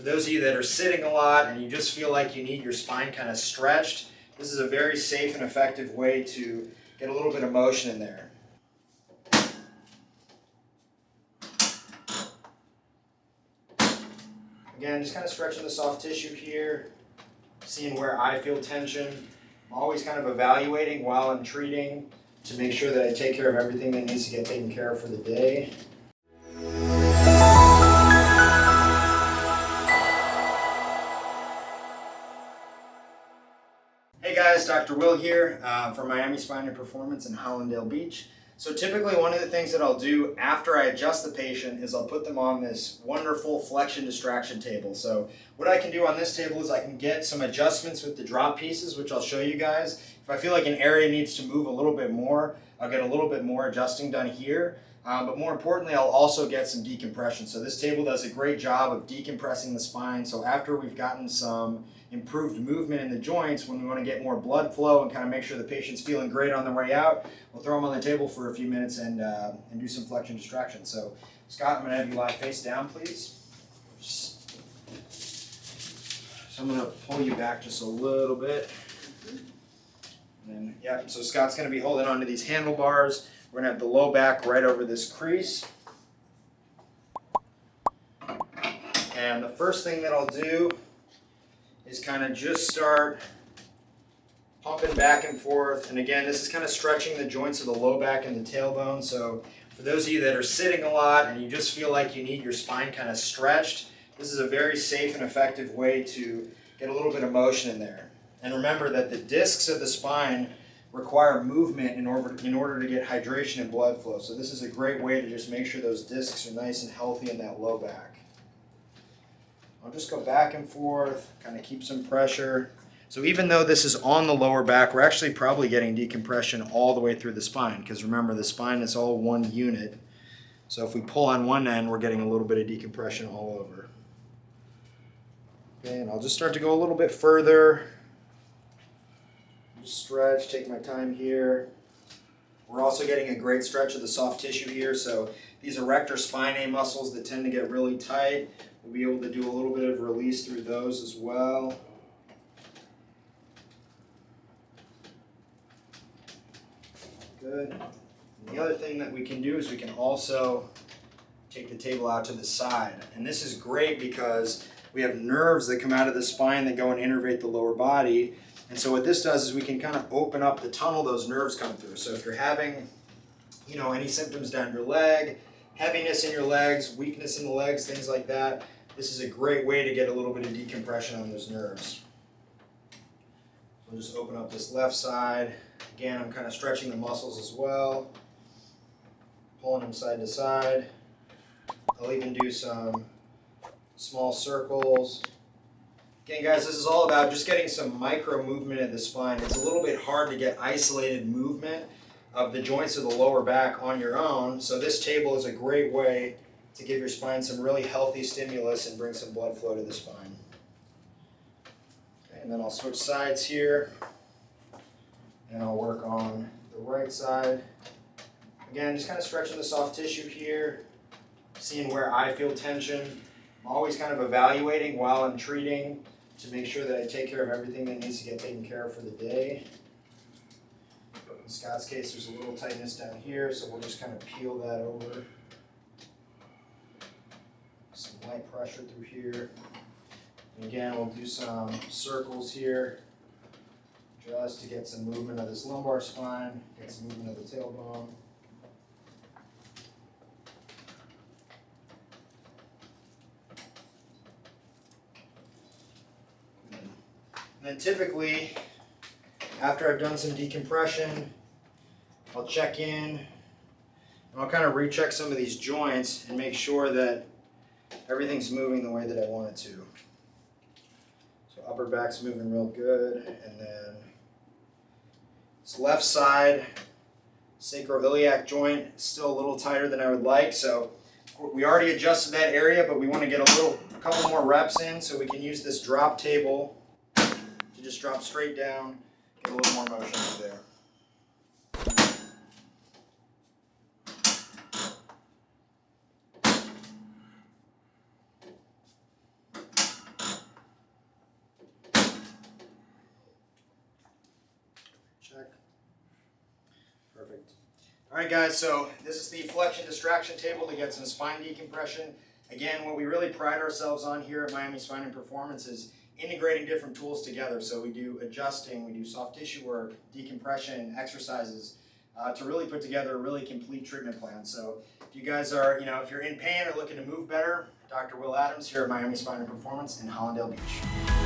For those of you that are sitting a lot and you just feel like you need your spine kind of stretched, this is a very safe and effective way to get a little bit of motion in there. Again, just kind of stretching the soft tissue here, seeing where I feel tension. I'm always kind of evaluating while I'm treating to make sure that I take care of everything that needs to get taken care of for the day. Hey guys, Dr. Will here from Miami Spine and Performance in Hallandale Beach. So typically one of the things that I'll do after I adjust the patient is I'll put them on this wonderful Flexion Distraction table. So what I can do on this table is I can get some adjustments with the drop pieces, which I'll show you guys. If I feel like an area needs to move a little bit more, I'll get a little bit more adjusting done here. But more importantly, I'll also get some decompression. So this table does a great job of decompressing the spine. So after we've gotten some improved movement in the joints, when we want to get more blood flow and kind of make sure the patient's feeling great on their way out, we'll throw them on the table for a few minutes and do some flexion distraction. So Scott, I'm going to have you lie face down, please. So I'm going to pull you back just a little bit. And then, yeah, so Scott's going to be holding onto these handlebars. We're going to have the low back right over this crease. And the first thing that I'll do is kind of just start pumping back and forth. And again, this is kind of stretching the joints of the low back and the tailbone. So for those of you that are sitting a lot and you just feel like you need your spine kind of stretched, this is a very safe and effective way to get a little bit of motion in there. And remember that the discs of the spine require movement in order to get hydration and blood flow. So this is a great way to just make sure those discs are nice and healthy in that low back. I'll just go back and forth, kind of keep some pressure. So even though this is on the lower back, we're actually probably getting decompression all the way through the spine, because remember, the spine is all one unit. So if we pull on one end, we're getting a little bit of decompression all over. Okay, and I'll just start to go a little bit further. Just stretch, take my time here. We're also getting a great stretch of the soft tissue here. So these erector spinae muscles that tend to get really tight, we'll be able to do a little bit of release through those as well. Good. And the other thing that we can do is we can also take the table out to the side. And this is great because we have nerves that come out of the spine that go and innervate the lower body. And so what this does is we can kind of open up the tunnel those nerves come through. So if you're having, any symptoms down your leg, heaviness in your legs, weakness in the legs, things like that, this is a great way to get a little bit of decompression on those nerves. So we'll just open up this left side. Again, I'm kind of stretching the muscles as well, pulling them side to side. I'll even do some small circles. Again, guys, this is all about just getting some micro movement in the spine. It's a little bit hard to get isolated movement of the joints of the lower back on your own, so this table is a great way to give your spine some really healthy stimulus and bring some blood flow to the spine. Okay, and then I'll switch sides here, and I'll work on the right side. Again, just kind of stretching the soft tissue here, seeing where I feel tension. I'm always kind of evaluating while I'm treating to make sure that I take care of everything that needs to get taken care of for the day. In Scott's case, there's a little tightness down here, so we'll just kind of peel that over. Some light pressure through here. And again, we'll do some circles here just to get some movement of this lumbar spine, get some movement of the tailbone. And then typically, after I've done some decompression, I'll check in, and I'll kind of recheck some of these joints and make sure that everything's moving the way that I want it to. So upper back's moving real good, and then this left side sacroiliac joint is still a little tighter than I would like, so we already adjusted that area, but we want to get a couple more reps in, so we can use this drop table to just drop straight down, get a little more motion through there. All right, guys, so this is the Flexion Distraction table to get some spine decompression. Again, what we really pride ourselves on here at Miami Spine and Performance is integrating different tools together. So we do adjusting, we do soft tissue work, decompression, exercises, to really put together a really complete treatment plan. So if you guys are, if you're in pain or looking to move better, Dr. Will Adams here at Miami Spine and Performance in Hallandale Beach.